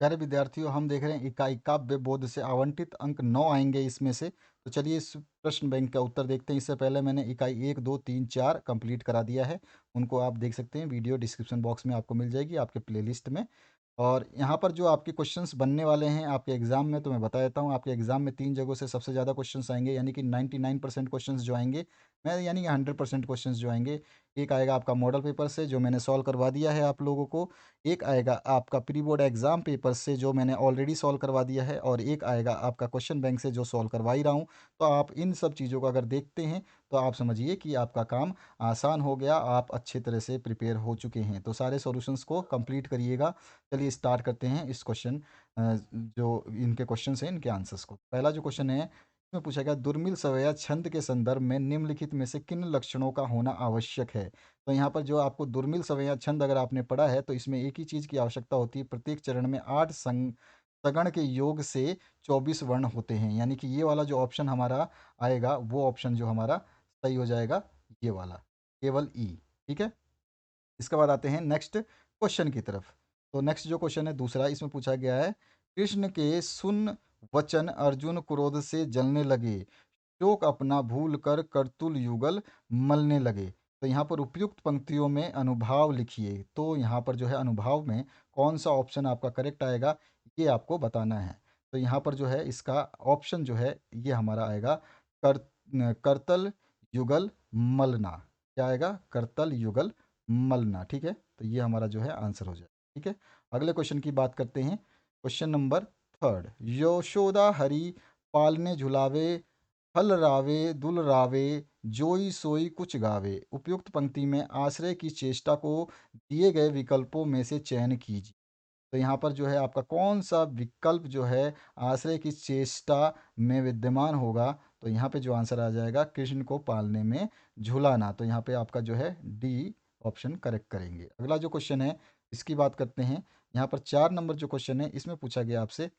प्यारे विद्यार्थियों, हम देख रहे हैं इकाई काव्य बोध से आवंटित अंक 9 आएंगे इसमें से। तो चलिए इस प्रश्न बैंक का उत्तर देखते हैं। इससे पहले मैंने इकाई 1 2 3 4 कंप्लीट करा दिया है। उनको आप देख सकते हैं, वीडियो डिस्क्रिप्शन बॉक्स में आपको मिल जाएगी आपके प्लेलिस्ट में। और यहाँ पर जो आपके क्वेश्चंस बनने वाले हैं आपके एग्जाम में, तो मैं बता देता हूँ। आपके एग्जाम में 3 जगहों से सबसे ज़्यादा क्वेश्चंस आएंगे, यानी कि 99% क्वेश्चंस जो आएंगे, मैं यानी कि 100% क्वेश्चंस जो आएंगे। एक आएगा आपका मॉडल पेपर से, जो मैंने सॉल्व करवा दिया है आप लोगों को। एक आएगा आपका प्री बोर्ड एग्जाम पेपर से, जो मैंने ऑलरेडी सॉल्व करवा दिया है। और एक आएगा आपका क्वेश्चन बैंक से, जो सॉल्व करवा ही रहा हूँ। तो आप इन सब चीज़ों को अगर देखते हैं तो आप समझिए कि आपका काम आसान हो गया, आप अच्छे तरह से प्रिपेयर हो चुके हैं। तो सारे सॉल्यूशंस को कंप्लीट करिएगा। चलिए स्टार्ट करते हैं इस क्वेश्चन, जो इनके क्वेश्चंस हैं इनके आंसर्स को। पहला जो क्वेश्चन है, इसमें पूछा गया दुर्मिल सवैया छंद के संदर्भ में निम्नलिखित में से किन लक्षणों का होना आवश्यक है। तो यहाँ पर जो आपको दुर्मिल सवैया छंद अगर आपने पढ़ा है, तो इसमें एक ही चीज़ की आवश्यकता होती है। प्रत्येक चरण में 8 सगण के योग से 24 वर्ण होते हैं, यानी कि ये वाला जो ऑप्शन हमारा आएगा वो ऑप्शन जो हमारा सही हो जाएगा, ये वाला, केवल ई। ठीक है। इसके बाद आते हैं नेक्स्ट क्वेश्चन की तरफ। तो नेक्स्ट जो क्वेश्चन है दूसरा, इसमें पूछा गया है कृष्ण के सुन वचन अर्जुन क्रोध से जलने लगे, शोक अपना भूल कर करतुल युगल मलने लगे। तो यहाँ पर उपयुक्त पंक्तियों में अनुभाव लिखिए। तो यहाँ पर जो है अनुभाव में कौन सा ऑप्शन आपका करेक्ट आएगा, ये आपको बताना है। तो यहाँ पर जो है इसका ऑप्शन जो है ये हमारा आएगा कर करतल युगल मलना। क्या आएगा? करतल युगल मलना। ठीक है, तो ये हमारा जो है आंसर हो जाए। ठीक है, अगले क्वेश्चन की बात करते हैं। Question number third, Yashoda Hari पालने झुलावे, हल रावे दुल रावे, जोई सोई कुछ गावे। उपयुक्त पंक्ति में आश्रय की चेष्टा को दिए गए विकल्पों में से चयन कीजिए। तो यहाँ पर जो है आपका कौन सा विकल्प जो है आश्रय की चेष्टा में विद्यमान होगा, तो यहाँ पे जो आंसर आ जाएगा कृष्ण को पालने में झुलाना। तो यहाँ पे आपका जो है डी ऑप्शन करेक्ट करेंगे। अगला जो क्वेश्चन है इसकी बात करते हैं। यहाँ पर 4 नंबर जो क्वेश्चन है, इसमें पूछा गया आपसे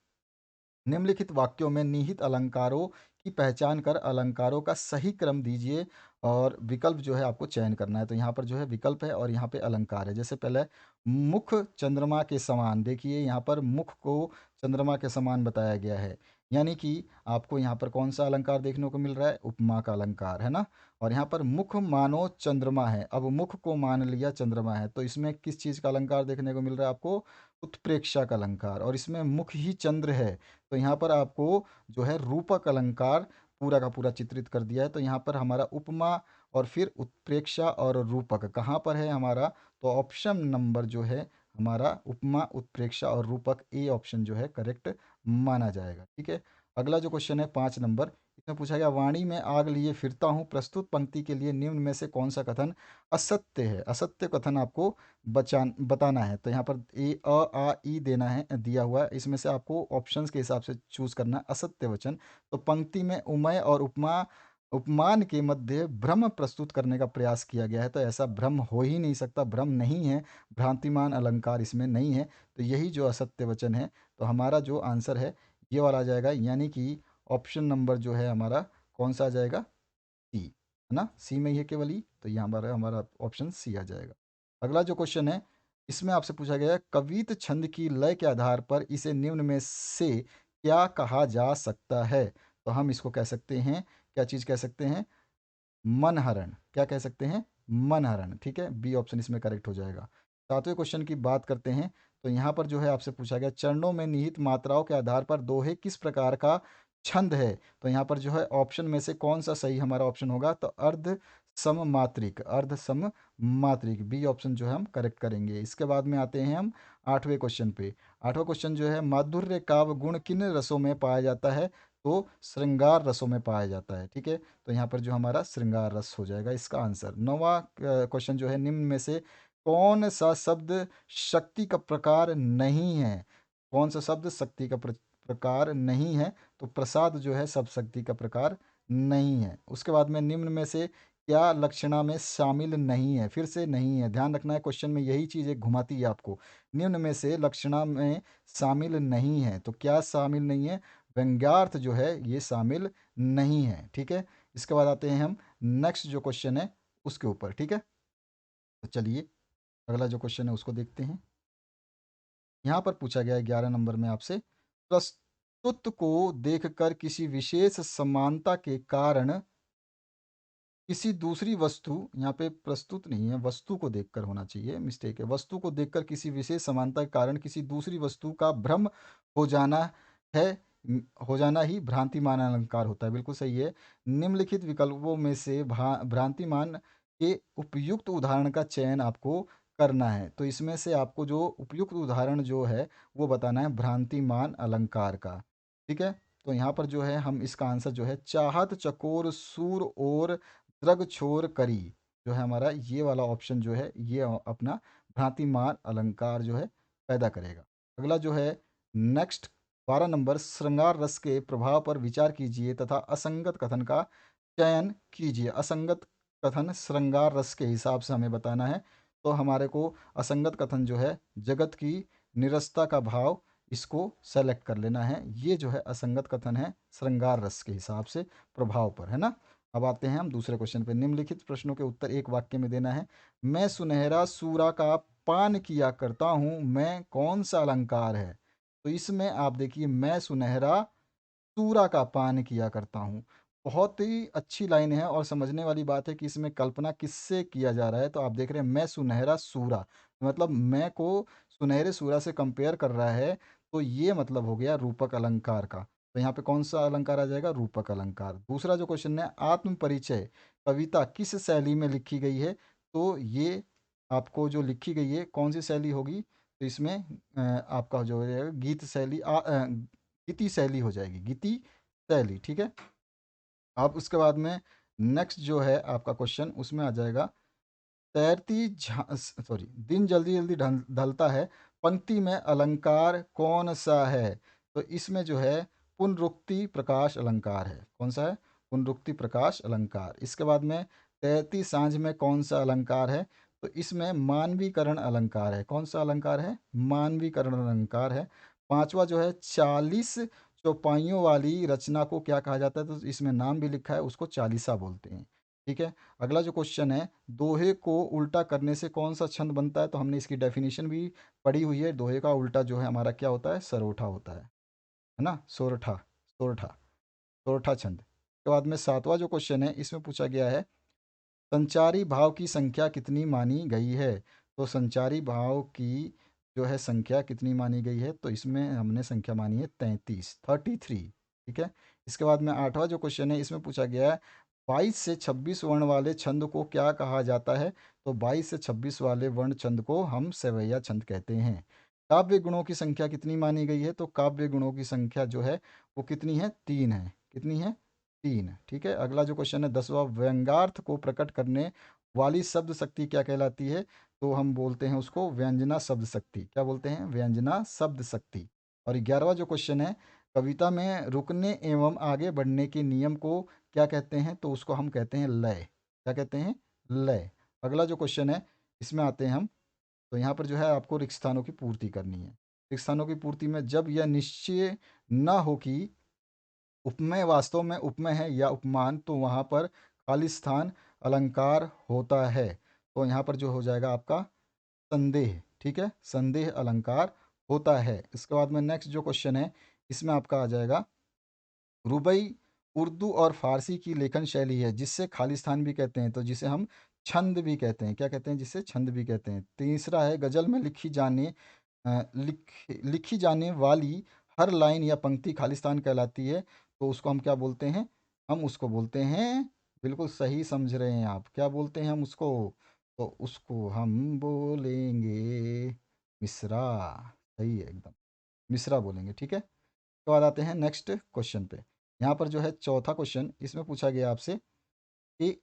निम्नलिखित वाक्यों में निहित अलंकारों की पहचान कर अलंकारों का सही क्रम दीजिए और विकल्प जो है आपको चयन करना है। तो यहाँ पर जो है विकल्प है और यहाँ पे अलंकार है। जैसे पहले मुख चंद्रमा के समान, देखिए यहाँ पर मुख को चंद्रमा के समान बताया गया है, यानी कि आपको यहाँ पर कौन सा अलंकार देखने को मिल रहा है? उपमा का अलंकार है ना। और यहाँ पर मुख मानो चंद्रमा है, अब मुख को मान लिया चंद्रमा है, तो इसमें किस चीज़ का अलंकार देखने को मिल रहा है आपको? उत्प्रेक्षा का अलंकार। और इसमें मुख ही चंद्र है, तो यहाँ पर आपको जो है रूपक अलंकार पूरा का पूरा चित्रित कर दिया है। तो यहाँ पर हमारा उपमा और फिर उत्प्रेक्षा और रूपक कहाँ पर है हमारा? तो ऑप्शन नंबर जो है हमारा उपमा उत्प्रेक्षा और रूपक, ए ऑप्शन जो है करेक्ट माना जाएगा। ठीक है, अगला जो क्वेश्चन है 5 नंबर, इसमें पूछा गया वाणी में आग लिए फिरता हूँ, प्रस्तुत पंक्ति के लिए निम्न में से कौन सा कथन असत्य है? असत्य कथन आपको बताना है। तो यहाँ पर ए अ आ ई देना है, दिया हुआ है। इसमें से आपको ऑप्शंस के हिसाब से चूज करना है असत्य वचन। तो पंक्ति में उमय और उपमा उपमान के मध्य भ्रम प्रस्तुत करने का प्रयास किया गया है, तो ऐसा भ्रम हो ही नहीं सकता, भ्रम नहीं है, भ्रांतिमान अलंकार इसमें नहीं है। तो यही जो असत्य वचन है, तो हमारा जो आंसर है ये वाला आ जाएगा, यानी कि ऑप्शन नंबर जो है हमारा कौन सा आ जाएगा? सी, है ना। सी में ही है केवल ई, तो ये हमारा हमारा ऑप्शन सी आ जाएगा। अगला जो क्वेश्चन है, इसमें आपसे पूछा गया है कवित छंद की लय के आधार पर इसे निम्न में से क्या कहा जा सकता है? तो हम इसको कह सकते हैं, क्या चीज़ कह सकते हैं? मनहरण। क्या कह सकते हैं? मनहरण। ठीक है, बी ऑप्शन इसमें करेक्ट हो जाएगा। 7वें क्वेश्चन की बात करते हैं। तो यहाँ पर जो है आपसे पूछा गया चरणों में निहित मात्राओं के आधार पर दोहे किस प्रकार का छंद है? तो यहाँ पर जो है ऑप्शन में से कौन सा सही हमारा ऑप्शन होगा? तो अर्ध सममात्रिक, अर्ध सममात्रिक, बी ऑप्शन जो है हम करेक्ट करेंगे। इसके बाद में आते हैं हम 8वें क्वेश्चन पे। 8वां क्वेश्चन जो है माधुर्य काव्य गुण किन रसों में पाया जाता है? तो श्रृंगार रसों में पाया जाता है। ठीक है, तो यहाँ पर जो हमारा श्रृंगार रस हो जाएगा इसका आंसर। 9वां क्वेश्चन जो है निम्न में से कौन सा शब्द शक्ति का प्रकार नहीं है? कौन सा शब्द शक्ति का प्रकार नहीं है? तो प्रसाद जो है सब शक्ति का प्रकार नहीं है। उसके बाद में निम्न में से क्या लक्षणा में शामिल नहीं है? फिर से नहीं है, ध्यान रखना है, क्वेश्चन में यही चीज़ एक घुमाती है आपको। निम्न में से लक्षणा में शामिल नहीं है, तो क्या शामिल नहीं है? व्यंग्यार्थ जो है ये शामिल नहीं है। ठीक है, इसके बाद आते हैं हम नेक्स्ट जो क्वेश्चन है उसके ऊपर। ठीक है, तो चलिए अगला जो क्वेश्चन है उसको देखते हैं। यहाँ पर पूछा गया है 11 नंबर में आपसे, प्रस्तुत को देखकर किसी विशेष समानता के कारण किसी दूसरी वस्तु, यहाँ पे प्रस्तुत नहीं है, वस्तु को देखकर होना चाहिए, मिस्टेक है। वस्तु को देखकर किसी विशेष समानता के कारण किसी दूसरी वस्तु का भ्रम हो जाना है, हो जाना ही भ्रांतिमान अलंकार होता है। बिल्कुल सही है। निम्नलिखित विकल्पों में से भ्रांतिमान के उपयुक्त उदाहरण का चयन आपको करना है। तो इसमें से आपको जो उपयुक्त उदाहरण जो है वो बताना है भ्रांतिमान अलंकार का। ठीक है, तो यहाँ पर जो है हम इसका आंसर जो है, चाहत चकोर सूर और द्रग छोर करी, जो है हमारा ये वाला ऑप्शन जो है ये अपना भ्रांतिमान अलंकार जो है पैदा करेगा। अगला जो है नेक्स्ट 12 नंबर, श्रृंगार रस के प्रभाव पर विचार कीजिए तथा असंगत कथन का चयन कीजिए। असंगत कथन श्रृंगार रस के हिसाब से हमें बताना है। तो हमारे को असंगत कथन जो है जगत की निरस्ता का भाव, इसको सेलेक्ट कर लेना है। ये जो है असंगत कथन है श्रृंगार रस के हिसाब से प्रभाव पर, है ना। अब आते हैं हम दूसरे क्वेश्चन पे। निम्नलिखित प्रश्नों के उत्तर एक वाक्य में देना है। मैं सुनहरा सूरा का पान किया करता हूँ, मैं कौन सा अलंकार है? तो इसमें आप देखिए, मैं सुनहरा सूरा का पान किया करता हूँ, बहुत ही अच्छी लाइन है और समझने वाली बात है कि इसमें कल्पना किससे किया जा रहा है। तो आप देख रहे हैं मैं सुनहरा सूरा, मतलब मैं को सुनहरे सूरा से कंपेयर कर रहा है, तो ये मतलब हो गया रूपक अलंकार का। तो यहाँ पे कौन सा अलंकार आ जाएगा? रूपक अलंकार। दूसरा जो क्वेश्चन है, आत्म परिचय कविता किस शैली में लिखी गई है? तो ये आपको जो लिखी गई है कौन सी शैली होगी? तो इसमें आपका जो हो जाएगा गीत शैली, गीति शैली हो जाएगी, गीति शैली। ठीक है। अब उसके बाद में नेक्स्ट जो है आपका क्वेश्चन, उसमें आ जाएगा, तैरती सॉरी, दिन जल्दी जल्दी ढलता है, पंक्ति में अलंकार कौन सा है? तो इसमें जो है पुनरुक्ति प्रकाश अलंकार है। कौन सा है? पुनरुक्ति प्रकाश अलंकार। इसके बाद में तैरती सांझ में कौन सा अलंकार है? तो इसमें मानवीकरण अलंकार है। कौन सा अलंकार है? मानवीकरण अलंकार है। पांचवा जो है 40 चौपाइयों वाली रचना को क्या कहा जाता है? तो इसमें नाम भी लिखा है, उसको चालीसा बोलते हैं। ठीक है। अगला जो क्वेश्चन है, दोहे को उल्टा करने से कौन सा छंद बनता है? तो हमने इसकी डेफिनेशन भी पढ़ी हुई है। दोहे का उल्टा जो है हमारा क्या होता है? सरोठा होता है ना, सोरठा, सोरठा, सोरठा छंद। उसके बाद में सातवां जो क्वेश्चन है, इसमें पूछा गया है, संचारी भाव की संख्या कितनी मानी गई है? तो संचारी भाव की जो है संख्या कितनी मानी गई है? तो इसमें हमने संख्या मानी है 33, 33। ठीक है। इसके बाद में आठवां जो क्वेश्चन है, इसमें पूछा गया है, 22 से 26 वर्ण वाले छंद को क्या कहा जाता है? तो 22 से 26 वाले वर्ण छंद को हम सवैया छंद कहते हैं। काव्य गुणों की संख्या कितनी मानी गई है? तो काव्य गुणों की संख्या जो है वो कितनी है? 3 है। कितनी है? 3। ठीक है। अगला जो क्वेश्चन है 10वां, व्यंग्यार्थ को प्रकट करने वाली शब्द शक्ति क्या कहलाती है? तो हम बोलते हैं उसको व्यंजना शब्द शक्ति। क्या बोलते हैं? व्यंजना शब्द शक्ति। और 11वां जो क्वेश्चन है, कविता में रुकने एवं आगे बढ़ने के नियम को क्या कहते हैं? तो उसको हम कहते हैं लय। क्या कहते हैं? लय। अगला जो क्वेश्चन है, इसमें आते हैं हम। तो यहाँ पर जो है आपको रिक्त स्थानों की पूर्ति करनी है। रिक्त स्थानों की पूर्ति में जब यह निश्चय न हो कि उपमेय वास्तव में उपमेय है या उपमान, तो वहाँ पर खाली स्थान अलंकार होता है। तो यहाँ पर जो हो जाएगा आपका संदेह। ठीक है, संदेह अलंकार होता है। इसके बाद में नेक्स्ट जो क्वेश्चन है, इसमें आपका आ जाएगा, रुबई उर्दू और फारसी की लेखन शैली है जिससे खालिस्तान भी कहते हैं, तो जिसे हम छंद भी कहते हैं। क्या कहते हैं? जिसे छंद भी कहते हैं। तीसरा है, गजल में लिखी जाने वाली हर लाइन या पंक्ति खालिस्तान कहलाती है, तो उसको हम क्या बोलते हैं? हम उसको बोलते हैं, बिल्कुल सही समझ रहे हैं आप, क्या बोलते हैं हम उसको? तो उसको हम बोलेंगे मिसरा। सही है एकदम, मिसरा बोलेंगे। ठीक है। तो बाद आते हैं नेक्स्ट क्वेश्चन पे। यहाँ पर जो है चौथा क्वेश्चन, इसमें पूछा गया आपसे कि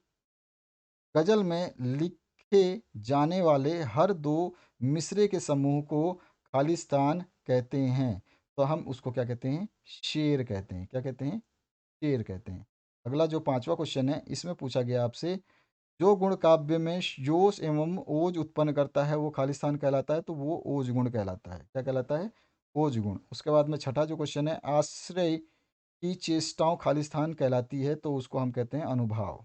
गजल में लिखे जाने वाले हर दो मिसरे के समूह को खालिस्तान कहते हैं, तो हम उसको क्या कहते हैं? शेर कहते हैं। क्या कहते हैं? शेर कहते हैं। अगला जो पांचवा क्वेश्चन है, इसमें पूछा गया आपसे, जो गुण काव्य में जोश एवं ओज उत्पन्न करता है वो खालिस्तान कहलाता है, तो वो ओज गुण कहलाता है। क्या कहलाता है? ओज गुण। उसके बाद में छठा जो क्वेश्चन है, आश्रय की चेष्टाओं खालिस्तान कहलाती है, तो उसको हम कहते हैं अनुभाव।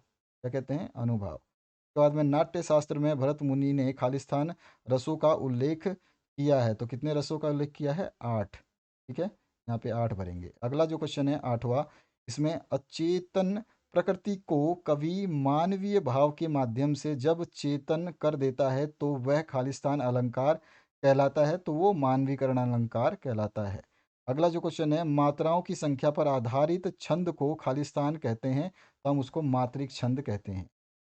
क्या कहते हैं? अनुभाव। उसके बाद में नाट्य शास्त्र में भरत मुनि ने खालिस्तान रसों का उल्लेख किया है, तो कितने रसों का उल्लेख किया है? 8। ठीक है, यहाँ पे 8 भरेंगे। अगला जो क्वेश्चन है 8वां, इसमें अचेतन प्रकृति को कवि मानवीय भाव के माध्यम से जब चेतन कर देता है तो वह खालिस्तान अलंकार कहलाता है, तो वो मानवीकरण अलंकार कहलाता है। अगला जो क्वेश्चन है, मात्राओं की संख्या पर आधारित छंद को खालिस्तान कहते हैं, तो हम उसको मात्रिक छंद कहते हैं।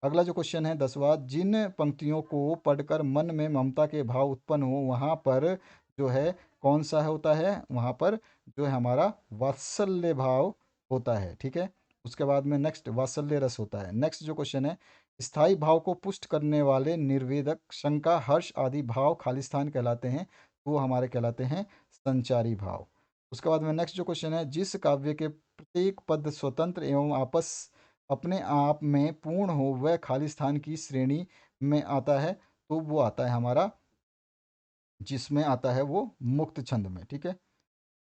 अगला जो क्वेश्चन है 10वां, जिन पंक्तियों को पढ़कर मन में ममता के भाव उत्पन्न हो वहाँ पर जो है कौन सा होता है? वहाँ पर जो है हमारा वात्सल्य भाव होता है। ठीक है, उसके बाद में नेक्स्ट वात्सल्य रस होता है। नेक्स्ट जो क्वेश्चन है, स्थायी भाव को पुष्ट करने वाले निर्वेदक शंका हर्ष आदि भाव खालिस्तान कहलाते हैं, तो वो हमारे कहलाते हैं संचारी भाव। उसके बाद में नेक्स्ट जो क्वेश्चन है, जिस काव्य के प्रत्येक पद स्वतंत्र एवं आपस अपने आप में पूर्ण हो वह खालिस्तान की श्रेणी में आता है, तो वो आता है हमारा, जिसमें आता है वो मुक्त छंद में। ठीक है,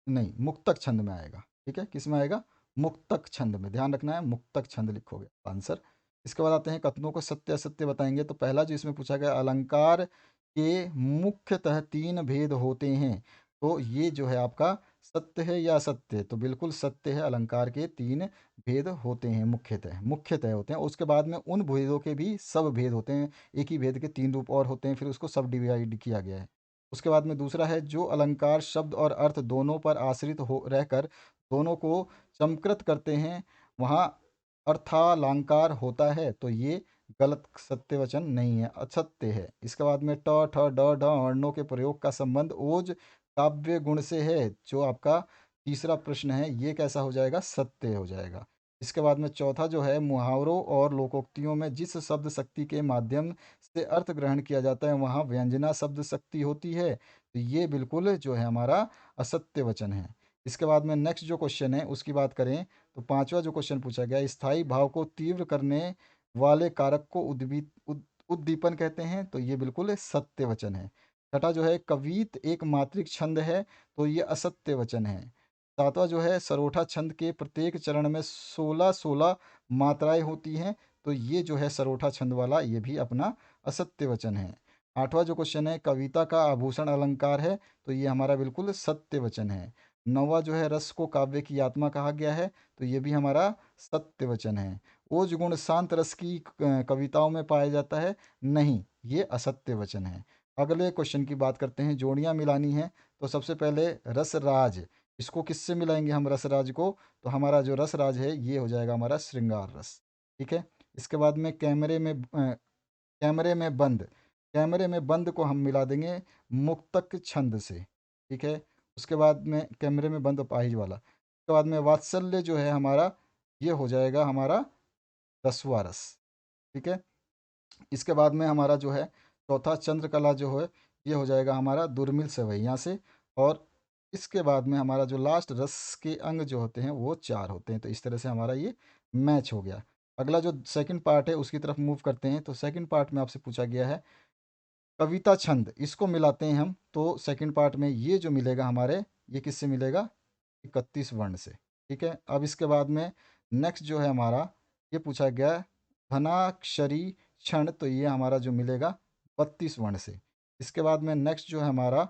नहीं मुक्तक छंद में आएगा। ठीक है, किस में आएगा? मुक्तक छंद में, ध्यान रखना है, मुक्तक छंद लिखोगे आंसर। इसके बाद आते हैं कथनों को सत्य असत्य बताएंगे। तो पहला जो इसमें पूछा गया, अलंकार के मुख्यतः 3 भेद होते हैं, तो ये जो है आपका सत्य है या असत्य है? तो बिल्कुल सत्य है, अलंकार के 3 भेद होते हैं, मुख्यतः मुख्यतः होते हैं। उसके बाद में उन भेदों के भी सब भेद होते हैं, एक ही भेद के 3 रूप और होते हैं, फिर उसको सब डिवाइड किया गया है। उसके बाद में दूसरा है, जो अलंकार शब्द और अर्थ दोनों पर आश्रित हो रहकर दोनों को चमकृत करते हैं वहाँ अर्थालंकार होता है, तो ये गलत सत्य वचन नहीं है, असत्य है। इसके बाद में ट ठ ड ढ वर्णों के प्रयोग का संबंध ओज काव्य गुण से है, जो आपका तीसरा प्रश्न है, ये कैसा हो जाएगा? सत्य हो जाएगा। इसके बाद में चौथा जो है, मुहावरों और लोकोक्तियों में जिस शब्द शक्ति के माध्यम से अर्थ ग्रहण किया जाता है वहाँ व्यंजना शब्द शक्ति होती है, तो ये बिल्कुल जो है हमारा असत्य वचन है। इसके बाद में नेक्स्ट जो क्वेश्चन है उसकी बात करें, तो पांचवा जो क्वेश्चन पूछा गया, स्थायी भाव को तीव्र करने वाले कारक को उद्दीपन कहते हैं, तो ये बिल्कुल सत्य वचन है। छठा जो है, कवित एक मात्रिक छंद है, तो ये असत्य वचन है। सातवां जो है, सरोठा छंद के प्रत्येक चरण में 16-16 मात्राएं होती हैं, तो ये जो है सरोठा छंद वाला ये भी अपना असत्य वचन है। आठवां जो क्वेश्चन है, कविता का आभूषण अलंकार है, तो ये हमारा बिल्कुल सत्य वचन है। नौवां जो है, रस को काव्य की आत्मा कहा गया है, तो ये भी हमारा सत्य वचन है। ओज गुण शांत रस की कविताओं में पाया जाता है, नहीं, ये असत्य वचन है। अगले क्वेश्चन की बात करते हैं, जोड़ियां मिलानी है, तो सबसे पहले रसराज, इसको किससे मिलाएंगे हम रसराज को? तो हमारा जो रसराज है ये हो जाएगा हमारा श्रृंगार रस। ठीक है, इसके बाद में कैमरे में बंद, कैमरे में बंद को हम मिला देंगे मुक्तक छंद से। ठीक है, उसके बाद में कैमरे में बंद अपाहिज वाला, उसके बाद में वात्सल्य जो है हमारा, ये हो जाएगा हमारा रसवा रस। ठीक है, इसके बाद में हमारा जो है चौथा चंद्रकला जो है ये हो जाएगा हमारा दुर्मिल सवैया से। और इसके बाद में हमारा जो लास्ट रस के अंग जो होते हैं वो 4 होते हैं, तो इस तरह से हमारा ये मैच हो गया। अगला जो सेकंड पार्ट है उसकी तरफ मूव करते हैं। तो सेकंड पार्ट में आपसे पूछा गया है कविता छंद, इसको मिलाते हैं हम, तो सेकंड पार्ट में ये जो मिलेगा हमारे, ये किससे मिलेगा? 31 वर्ण से। ठीक है, अब इसके बाद में नेक्स्ट जो है हमारा, ये पूछा गया है धनाक्षरी क्षण, तो ये हमारा जो मिलेगा 32 वर्ण से। इसके बाद में नेक्स्ट जो है हमारा,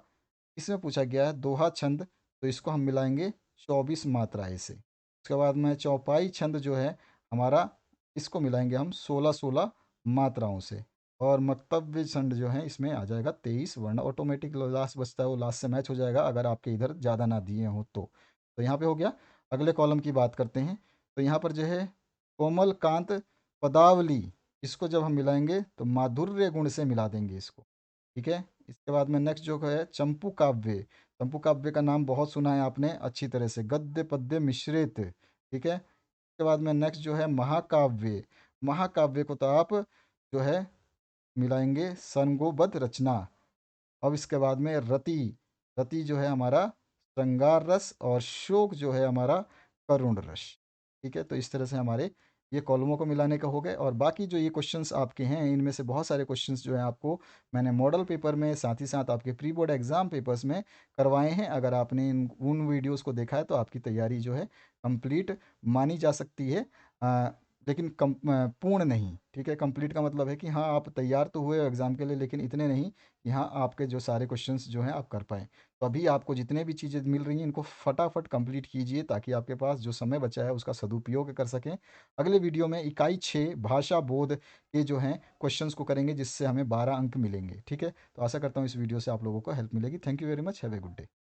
इसमें पूछा गया है दोहा छंद, तो इसको हम मिलाएंगे 24 मात्राएं से। उसके बाद में चौपाई छंद जो है हमारा, इसको मिलाएंगे हम 16-16 मात्राओं से। और मक्तव्य छंद जो है इसमें आ जाएगा 23 वर्ण, ऑटोमेटिक लास्ट बचता है वो लास्ट से मैच हो जाएगा, अगर आपके इधर ज़्यादा ना दिए हों तो यहाँ पे हो गया। अगले कॉलम की बात करते हैं, तो यहाँ पर जो है कोमल कांत पदावली, इसको जब हम मिलाएंगे तो माधुर्य गुण से मिला देंगे इसको। ठीक है, इसके बाद में नेक्स्ट जो है चंपू काव्य, चंपू काव्य का नाम बहुत सुना है आपने अच्छी तरह से, गद्य पद्य मिश्रित। ठीक है, इसके बाद में नेक्स्ट जो है महाकाव्य, महाकाव्य को तो आप जो है मिलाएंगे संगोबद्ध रचना। अब इसके बाद में रति, रति जो है हमारा श्रृंगार रस, और शोक जो है हमारा करुण रस। ठीक है, तो इस तरह से हमारे ये कॉलमों को मिलाने का हो गए। और बाकी जो ये क्वेश्चंस आपके हैं इनमें से बहुत सारे क्वेश्चंस जो हैं आपको मैंने मॉडल पेपर में साथ ही साथ आपके प्री बोर्ड एग्जाम पेपर्स में करवाए हैं। अगर आपने उन वीडियोस को देखा है तो आपकी तैयारी जो है कंप्लीट मानी जा सकती है। लेकिन पूर्ण नहीं, ठीक है। कंप्लीट का मतलब है कि हाँ आप तैयार तो हुए एग्ज़ाम के लिए, लेकिन इतने नहीं कि हाँ आपके जो सारे क्वेश्चंस जो हैं आप कर पाएँ। तो अभी आपको जितने भी चीज़ें मिल रही हैं इनको फटाफट कंप्लीट कीजिए, ताकि आपके पास जो समय बचा है उसका सदुपयोग कर सकें। अगले वीडियो में इकाई 6 भाषा बोध के जो हैं क्वेश्चंस को करेंगे, जिससे हमें 12 अंक मिलेंगे, ठीक है। तो आशा करता हूँ इस वीडियो से आप लोगों को हेल्प मिलेगी। Thank you very much, have a good day.